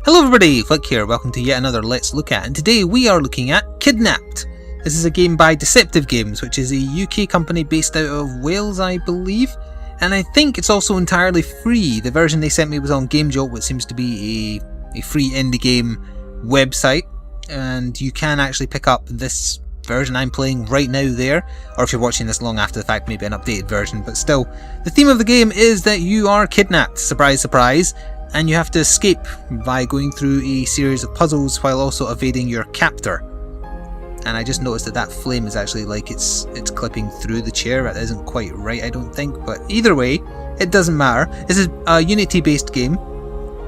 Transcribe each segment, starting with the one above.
Hello everybody, Flik here, welcome to yet another Let's Look At, and today we are looking at Kidnapped. This is a game by Deceptive Games, which is a UK company based out of Wales, I believe, and I think it's also entirely free. The version they sent me was on GameJolt, which seems to be a free indie game website, and you can actually pick up this version I'm playing right now there, or if you're watching this long after the fact, maybe an updated version, but still. The theme of the game is that you are kidnapped, surprise surprise, and you have to escape by going through a series of puzzles while also evading your captor. And I just noticed that flame is actually like it's clipping through the chair. That isn't quite right, I don't think, but either way, it doesn't matter. This is a Unity based game,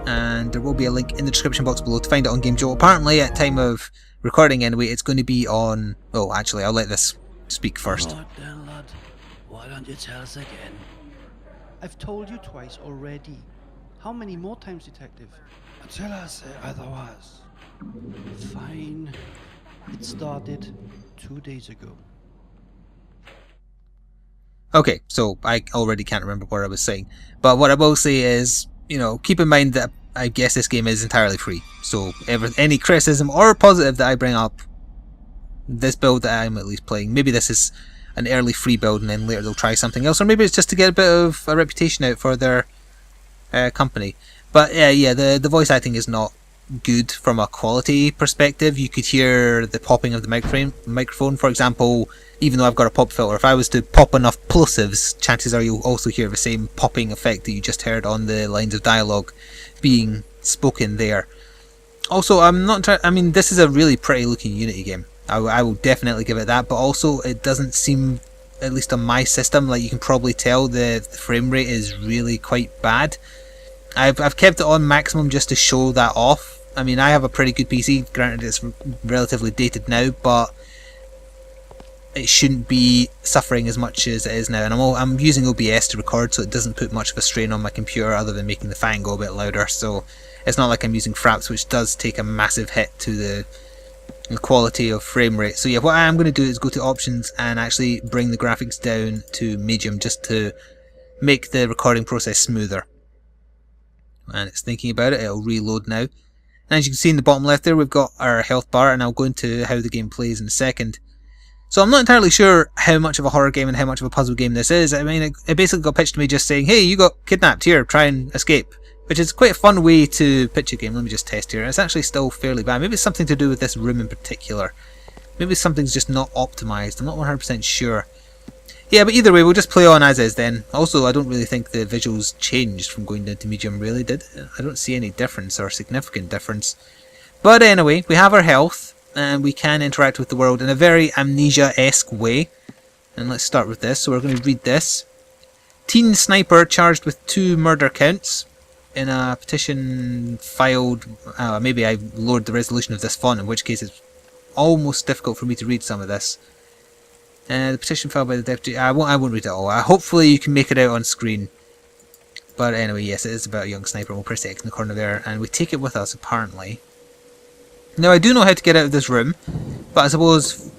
and there will be a link in the description box below to find it on GameJolt. Apparently at time of recording anyway, it's going to be on... oh, actually, I'll let this speak first. Lord, then, lad, why don't you tell us again? I've told you twice already. How many more times, detective? Until I say otherwise. Fine. It started 2 days ago. Okay, so I already can't remember what I was saying. But what I will say is, you know, keep in mind that I guess this game is entirely free. So any criticism or positive that I bring up, this build that I'm at least playing, maybe this is an early free build and then later they'll try something else, or maybe it's just to get a bit of a reputation out for their company. But yeah, the voice acting is not good from a quality perspective. You could hear the popping of the microphone. For example, even though I've got a pop filter, if I was to pop enough plosives, chances are you'll also hear the same popping effect that you just heard on the lines of dialogue being spoken there. Also, I mean, this is a really pretty looking Unity game. I will definitely give it that, but also it doesn't seem, at least on my system, like you can probably tell the frame rate is really quite bad. I've kept it on maximum just to show that off. I mean, I have a pretty good PC, granted it's relatively dated now, but it shouldn't be suffering as much as it is now. And I'm using OBS to record, so it doesn't put much of a strain on my computer other than making the fan go a bit louder. So it's not like I'm using Fraps, which does take a massive hit to the quality of frame rate. So yeah, what I am going to do is go to options and actually bring the graphics down to medium just to make the recording process smoother. And it's thinking about it, it'll reload now. And as you can see in the bottom left there, we've got our health bar, and I'll go into how the game plays in a second. So I'm not entirely sure how much of a horror game and how much of a puzzle game this is. I mean, it basically got pitched to me just saying, hey, you got kidnapped, here, try and escape. Which is quite a fun way to pitch a game. Let me just test here. It's actually still fairly bad. Maybe it's something to do with this room in particular. Maybe something's just not optimized. I'm not 100% sure. Yeah, but either way, we'll just play on as is then. Also, I don't really think the visuals changed from going down to medium, really, did it? I don't see any difference or significant difference. But anyway, we have our health, and we can interact with the world in a very Amnesia-esque way. And let's start with this. So we're going to read this. Teen sniper charged with 2 murder counts. In a petition filed... maybe I lowered the resolution of this font, in which case it's almost difficult for me to read some of this. The petition filed by the deputy... I won't read it all. Hopefully you can make it out on screen. But anyway, yes, it is about a young sniper. We'll press X in the corner there, and we take it with us, apparently. Now, I do know how to get out of this room, but I suppose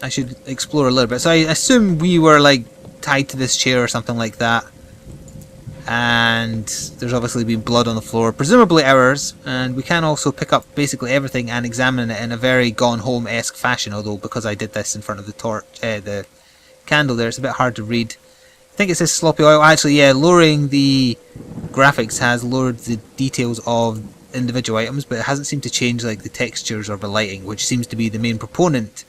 I should explore a little bit. So I assume we were, like, tied to this chair or something like that. And there's obviously been blood on the floor, presumably ours, and we can also pick up basically everything and examine it in a very Gone Home-esque fashion, although because I did this in front of the candle there, it's a bit hard to read. I think it says sloppy oil. Actually, yeah, lowering the graphics has lowered the details of individual items, but it hasn't seemed to change like the textures or the lighting, which seems to be the main proponent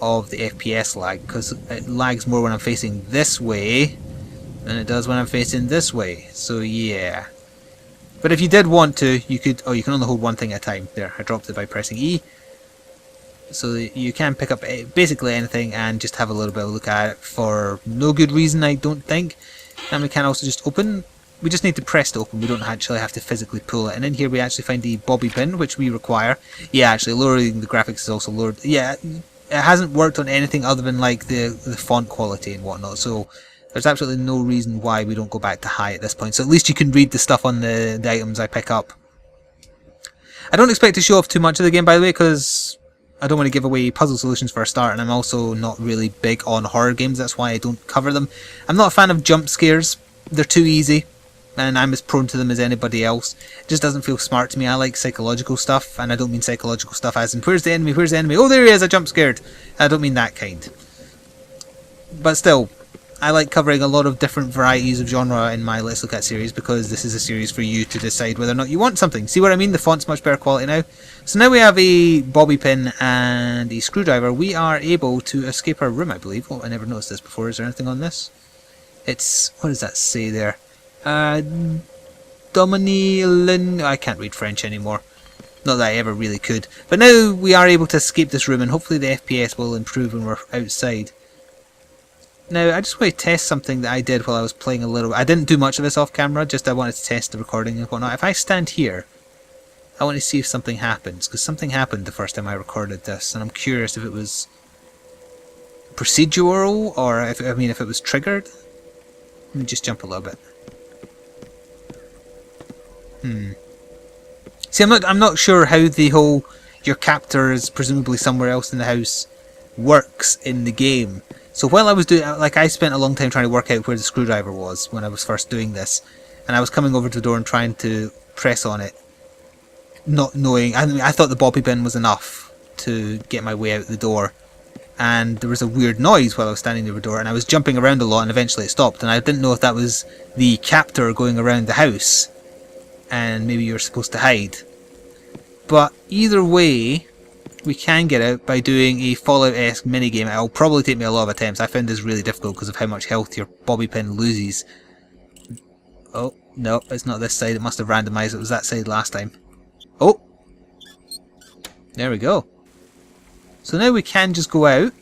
of the FPS lag, because it lags more when I'm facing this way than it does when I'm facing this way. So yeah. But if you did want to, you could... oh, you can only hold one thing at a time. There, I dropped it by pressing E. So you can pick up basically anything and just have a little bit of a look at it for no good reason, I don't think. And we can also just open. We just need to press to open. We don't actually have to physically pull it. And in here we actually find the bobby pin, which we require. Yeah, actually lowering the graphics is also lowered. Yeah, it hasn't worked on anything other than like the font quality and whatnot. So there's absolutely no reason why we don't go back to high at this point. So at least you can read the stuff on the items I pick up. I don't expect to show off too much of the game, by the way, because I don't want to give away puzzle solutions for a start, and I'm also not really big on horror games. That's why I don't cover them. I'm not a fan of jump scares. They're too easy. and I'm as prone to them as anybody else. It just doesn't feel smart to me. I like psychological stuff, and I don't mean psychological stuff as in, where's the enemy, where's the enemy? Oh, there he is, I jump scared. I don't mean that kind. But still, I like covering a lot of different varieties of genre in my Let's Look At series, because this is a series for you to decide whether or not you want something. See what I mean? The font's much better quality now. So now we have a bobby pin and a screwdriver. We are able to escape our room, I believe. Oh, I never noticed this before. Is there anything on this? It's... what does that say there? Dominilin... I can't read French anymore. Not that I ever really could. But now we are able to escape this room, and hopefully the FPS will improve when we're outside. Now, I just want to test something that I did while I was playing a little. I didn't do much of this off camera, just I wanted to test the recording and whatnot. If I stand here, I want to see if something happens, because something happened the first time I recorded this, and I'm curious if it was procedural, or if it was triggered. Let me just jump a little bit. See, I'm not sure how the whole your captor is presumably somewhere else in the house works in the game. So while I was doing, like, I spent a long time trying to work out where the screwdriver was when I was first doing this, and I was coming over to the door and trying to press on it, not knowing. I thought the bobby pin was enough to get my way out the door, and there was a weird noise while I was standing near the door, and I was jumping around a lot, and eventually it stopped, and I didn't know if that was the captor going around the house, and maybe you're supposed to hide. But either way, we can get out by doing a Fallout-esque minigame. It'll probably take me a lot of attempts. I found this really difficult because of how much health your bobby pin loses. Oh, no, it's not this side. It must have randomized. It was that side last time. Oh! There we go. So now we can just go out.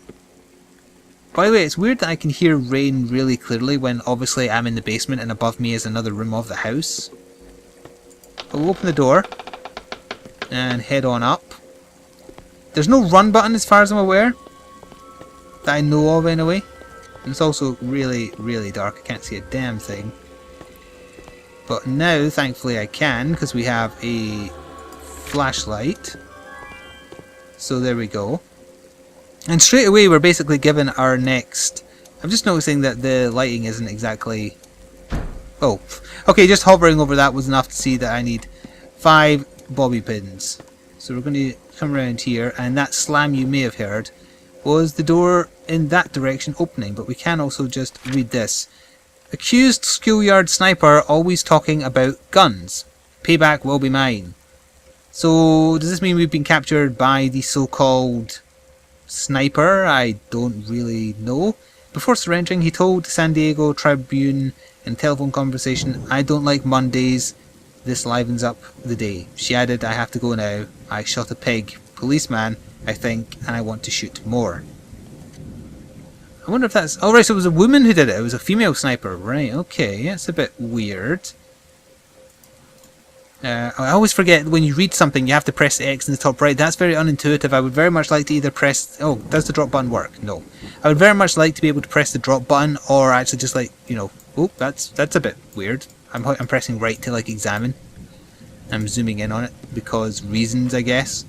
By the way, it's weird that I can hear rain really clearly when obviously I'm in the basement and above me is another room of the house. But we'll open the door and head on up. There's no run button as far as I'm aware, that I know of anyway. And it's also really, really dark. I can't see a damn thing. But now, thankfully, I can, because we have a flashlight. So there we go. And straight away we're basically given our next... I'm just noticing that the lighting isn't exactly... Oh, okay, just hovering over that was enough to see that I need 5 bobby pins. So we're going to come around here, and that slam you may have heard was the door in that direction opening, but we can also just read this. Accused schoolyard sniper always talking about guns. Payback will be mine. So does this mean we've been captured by the so-called sniper? I don't really know. Before surrendering, he told the San Diego Tribune in a telephone conversation, "I don't like Mondays. This livens up the day." She added, "I have to go now. I shot a pig. Policeman, I think, and I want to shoot more." I wonder if that's... oh, right, so it was a woman who did it. It was a female sniper. Right, okay. That's a bit weird. I always forget when you read something, you have to press X in the top right. That's very unintuitive. I would very much like to either press... oh, does the drop button work? No. I would very much like to be able to press the drop button, or actually just like, you know... oh, that's a bit weird. I'm pressing right to like examine. I'm zooming in on it because reasons, I guess.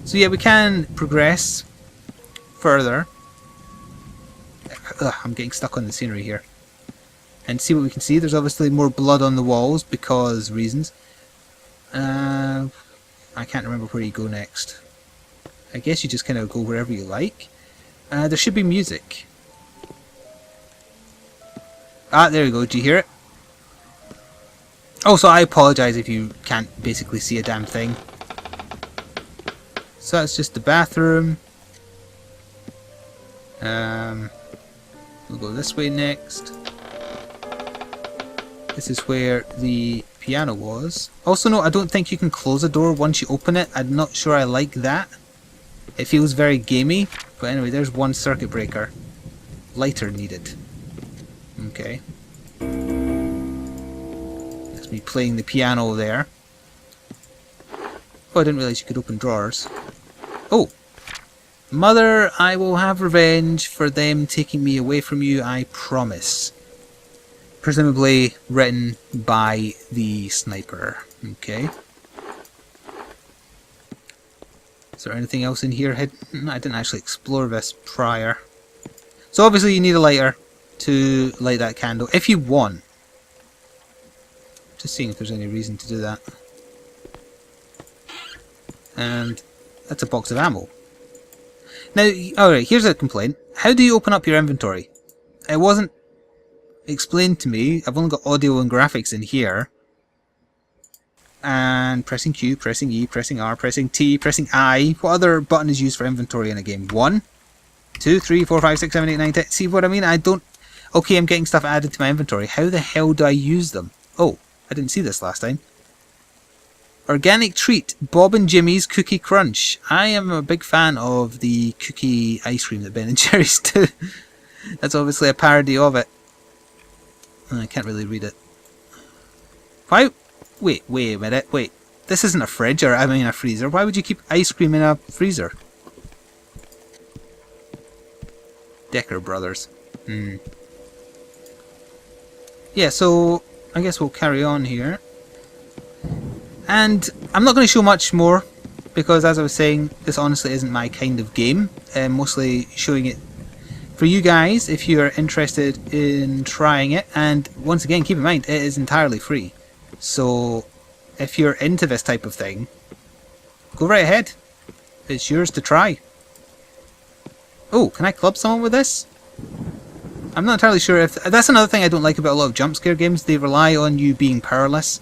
So yeah, we can progress further. Ugh, I'm getting stuck on the scenery here. And see what we can see. There's obviously more blood on the walls because reasons. I can't remember where you go next. I guess you just kind of go wherever you like. There should be music. Ah, there we go. Do you hear it? Also, I apologise if you can't basically see a damn thing. So that's just the bathroom. We'll go this way next. This is where the piano was. Also, no, I don't think you can close a door once you open it. I'm not sure I like that. It feels very gamey. But anyway, there's one circuit breaker. Lighter needed. Okay. That's me playing the piano there. Oh, I didn't realise you could open drawers. Oh! Mother, I will have revenge for them taking me away from you, I promise. Presumably written by the sniper. Okay. Is there anything else in here hidden? I didn't actually explore this prior. So obviously you need a lighter to light that candle, if you want. Just seeing if there's any reason to do that. And that's a box of ammo. Now, alright, here's a complaint. How do you open up your inventory? It wasn't explained to me. I've only got audio and graphics in here. And pressing Q, pressing E, pressing R, pressing T, pressing I. What other button is used for inventory in a game? 1, 2, 3, 4, 5, 6, 7, 8, 9, 10. See what I mean? I don't... Okay, I'm getting stuff added to my inventory. How the hell do I use them? Oh, I didn't see this last time. Organic treat, Bob and Jimmy's Cookie Crunch. I am a big fan of the cookie ice cream that Ben and Jerry's do. That's obviously a parody of it. I can't really read it. Why? Wait a minute. Wait. This isn't a fridge, or I mean a freezer. Why would you keep ice cream in a freezer? Decker Brothers. Yeah, so I guess we'll carry on here. And I'm not going to show much more, because as I was saying, this honestly isn't my kind of game. I'm mostly showing it for you guys if you're interested in trying it. And once again, keep in mind, it is entirely free. So if you're into this type of thing, go right ahead. It's yours to try. Oh, can I club someone with this? I'm not entirely sure if... That's another thing I don't like about a lot of jump scare games. They rely on you being powerless.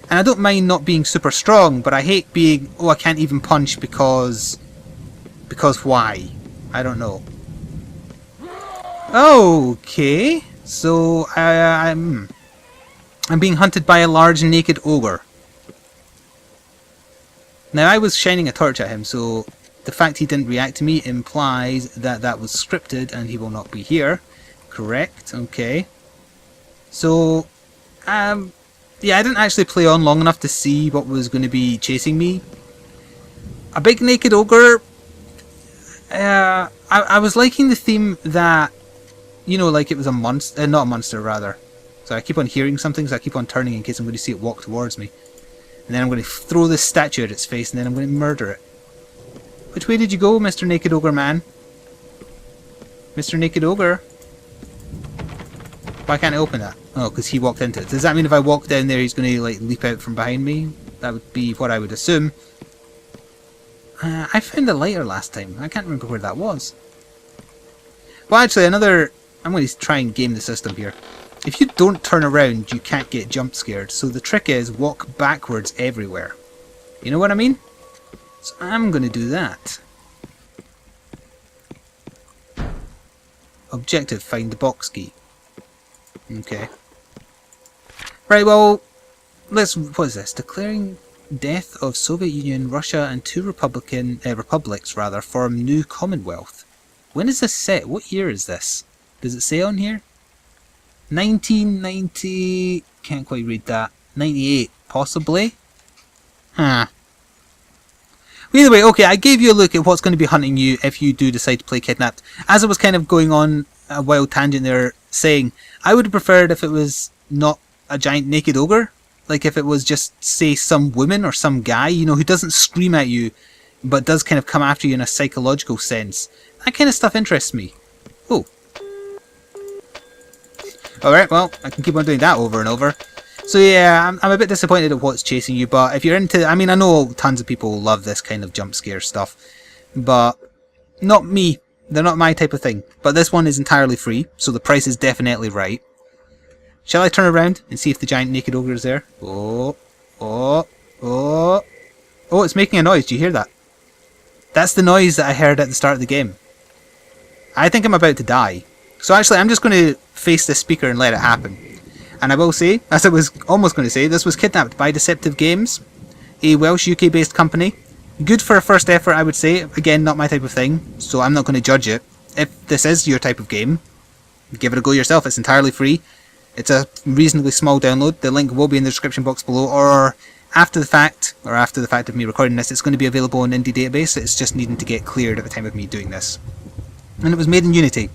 And I don't mind not being super strong, but I hate being, oh, I can't even punch because why? I don't know. Okay, so I'm being hunted by a large naked ogre. Now I was shining a torch at him, so the fact he didn't react to me implies that that was scripted and he will not be here. Correct, okay. So, yeah, I didn't actually play on long enough to see what was going to be chasing me. A big naked ogre. I was liking the theme that, you know, like it was a monster, not a monster rather. So I keep on hearing something, so I keep on turning in case I'm going to see it walk towards me. And then I'm going to throw this statue at its face, and then I'm going to murder it. Which way did you go, Mr. Naked Ogre Man? Mr. Naked Ogre? Why can't I open that? Oh, because he walked into it. Does that mean if I walk down there he's going to like leap out from behind me? That would be what I would assume. I found a lighter last time. I can't remember where that was. Well, actually, another... I'm going to try and game the system here. If you don't turn around, you can't get jump scared. So the trick is walk backwards everywhere. You know what I mean? So I'm going to do that. Objective, find the box key. Okay. Right, well, let's... What is this? Declaring death of Soviet Union, Russia and two republics form new Commonwealth. When is this set? What year is this? Does it say on here? 1990... Can't quite read that. 98, possibly? Huh. Either way, okay, I gave you a look at what's going to be hunting you if you do decide to play Kidnapped. As I was kind of going on a wild tangent there, saying, I would have preferred if it was not a giant naked ogre. Like if it was just, say, some woman or some guy, you know, who doesn't scream at you, but does kind of come after you in a psychological sense. That kind of stuff interests me. Oh. Alright, well, I can keep on doing that over and over. So yeah, I'm a bit disappointed at what's chasing you, but if you're into... I mean, I know tons of people love this kind of jump scare stuff, but not me. They're not my type of thing. But this one is entirely free, so the price is definitely right. Shall I turn around and see if the giant naked ogre is there? Oh, oh, oh. Oh, it's making a noise. Do you hear that? That's the noise that I heard at the start of the game. I think I'm about to die. So actually, I'm just going to face this speaker and let it happen. And I will say, as I was almost going to say, this was Kidnapped by Deceptive Games, a Welsh UK based company. Good for a first effort, I would say. Again, not my type of thing, so I'm not going to judge it. If this is your type of game, give it a go yourself. It's entirely free. It's a reasonably small download. The link will be in the description box below, or after the fact of me recording this, it's going to be available on Indie Database. It's just needing to get cleared at the time of me doing this. And it was made in Unity.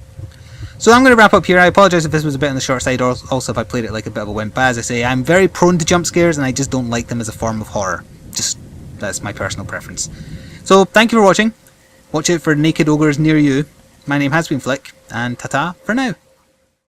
So I'm going to wrap up here. I apologise if this was a bit on the short side, or also if I played it like a bit of a wimp. But as I say, I'm very prone to jump scares, and I just don't like them as a form of horror. Just, that's my personal preference. So, thank you for watching. Watch out for naked ogres near you. My name has been Flik, and ta-ta for now.